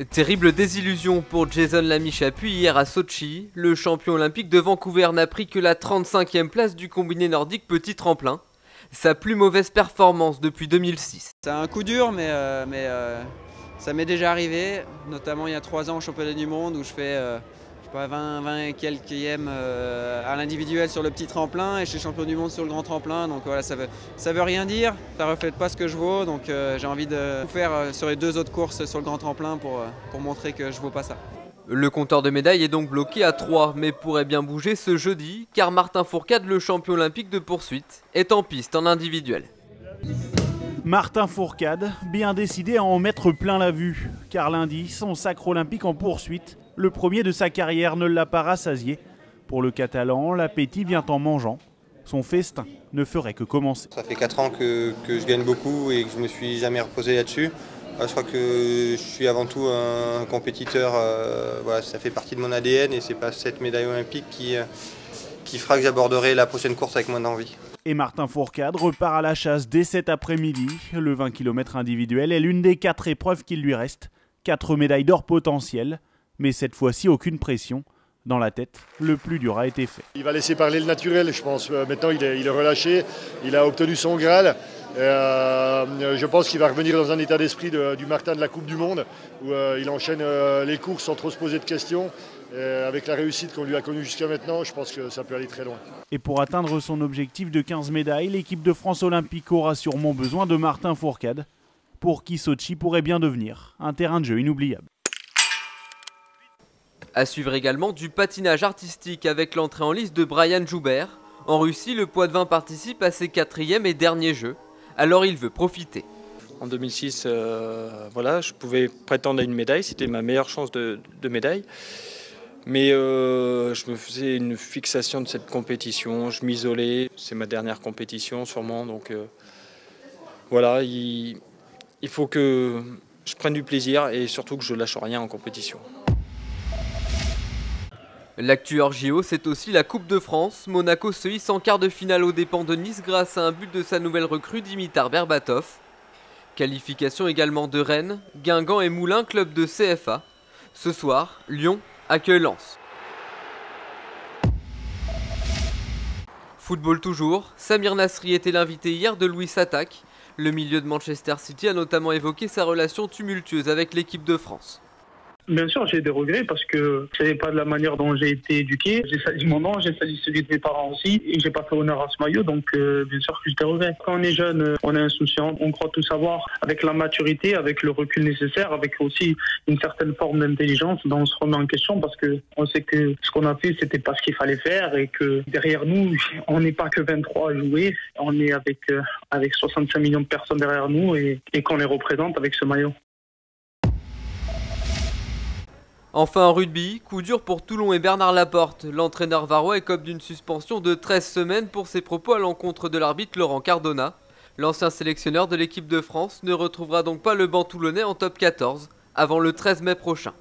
Terrible désillusion pour Jason Lamy-Chapuis hier à Sochi. Le champion olympique de Vancouver n'a pris que la 35e place du combiné nordique petit tremplin. Sa plus mauvaise performance depuis 2006. C'est un coup dur, mais ça m'est déjà arrivé, notamment il y a 3 ans au championnat du monde où je fais 20 et quelques à l'individuel sur le petit tremplin et je suis champion du monde sur le grand tremplin. Donc voilà, ça veut rien dire, ça ne reflète pas ce que je vaux. Donc j'ai envie de tout faire sur les 2 autres courses sur le grand tremplin pour montrer que je ne vaux pas ça. Le compteur de médailles est donc bloqué à 3, mais pourrait bien bouger ce jeudi, car Martin Fourcade, le champion olympique de poursuite, est en piste en individuel. Martin Fourcade, bien décidé à en mettre plein la vue, car lundi, son sacre olympique en poursuite, le premier de sa carrière, ne l'a pas rassasié. Pour le Catalan, l'appétit vient en mangeant. Son festin ne ferait que commencer. Ça fait 4 ans que je gagne beaucoup et que je ne me suis jamais reposé là-dessus. Je crois que je suis avant tout un compétiteur, voilà, ça fait partie de mon ADN et c'est pas cette médaille olympique qui fera que j'aborderai la prochaine course avec moins d'envie. Et Martin Fourcade repart à la chasse dès cet après-midi. Le 20 km individuel est l'une des 4 épreuves qu'il lui reste. 4 médailles d'or potentielles, mais cette fois-ci aucune pression. Dans la tête, le plus dur a été fait. Il va laisser parler le naturel, je pense. Maintenant, il est relâché, il a obtenu son Graal. Je pense qu'il va revenir dans un état d'esprit du Martin de la Coupe du Monde, où il enchaîne les courses sans trop se poser de questions. Avec la réussite qu'on lui a connue jusqu'à maintenant, je pense que ça peut aller très loin. Et pour atteindre son objectif de 15 médailles, l'équipe de France olympique aura sûrement besoin de Martin Fourcade, pour qui Sochi pourrait bien devenir un terrain de jeu inoubliable. À suivre également du patinage artistique avec l'entrée en lice de Brian Joubert. En Russie, le Poids-de-Vin participe à ses 4e et derniers jeux, alors il veut profiter. En 2006, voilà, je pouvais prétendre à une médaille, c'était ma meilleure chance de médaille. Mais je me faisais une fixation de cette compétition, je m'isolais, c'est ma dernière compétition sûrement, donc voilà, il faut que je prenne du plaisir et surtout que je lâche rien en compétition. L'actu hors JO, c'est aussi la Coupe de France. Monaco se hisse en quart de finale aux dépens de Nice grâce à un but de sa nouvelle recrue Dimitar Berbatov. Qualification également de Rennes, Guingamp et Moulins, club de CFA. Ce soir, Lyon accueille Lens. Football toujours, Samir Nasri était l'invité hier de Louis Attaque. Le milieu de Manchester City a notamment évoqué sa relation tumultueuse avec l'équipe de France. Bien sûr, j'ai des regrets parce que ce n'est pas de la manière dont j'ai été éduqué. J'ai sali mon nom, j'ai sali celui de mes parents aussi et j'ai pas fait honneur à ce maillot, donc bien sûr que j'ai des regrets. Quand on est jeune, on est insouciant, on croit tout savoir. Avec la maturité, avec le recul nécessaire, avec aussi une certaine forme d'intelligence, on se remet en question parce qu'on sait que ce qu'on a fait, c'était pas ce qu'il fallait faire et que derrière nous, on n'est pas que 23 à jouer, on est avec 65 millions de personnes derrière nous et qu'on les représente avec ce maillot. Enfin en rugby, coup dur pour Toulon et Bernard Laporte. L'entraîneur varois écope d'une suspension de 13 semaines pour ses propos à l'encontre de l'arbitre Laurent Cardona. L'ancien sélectionneur de l'équipe de France ne retrouvera donc pas le banc toulonnais en top 14 avant le 13 mai prochain.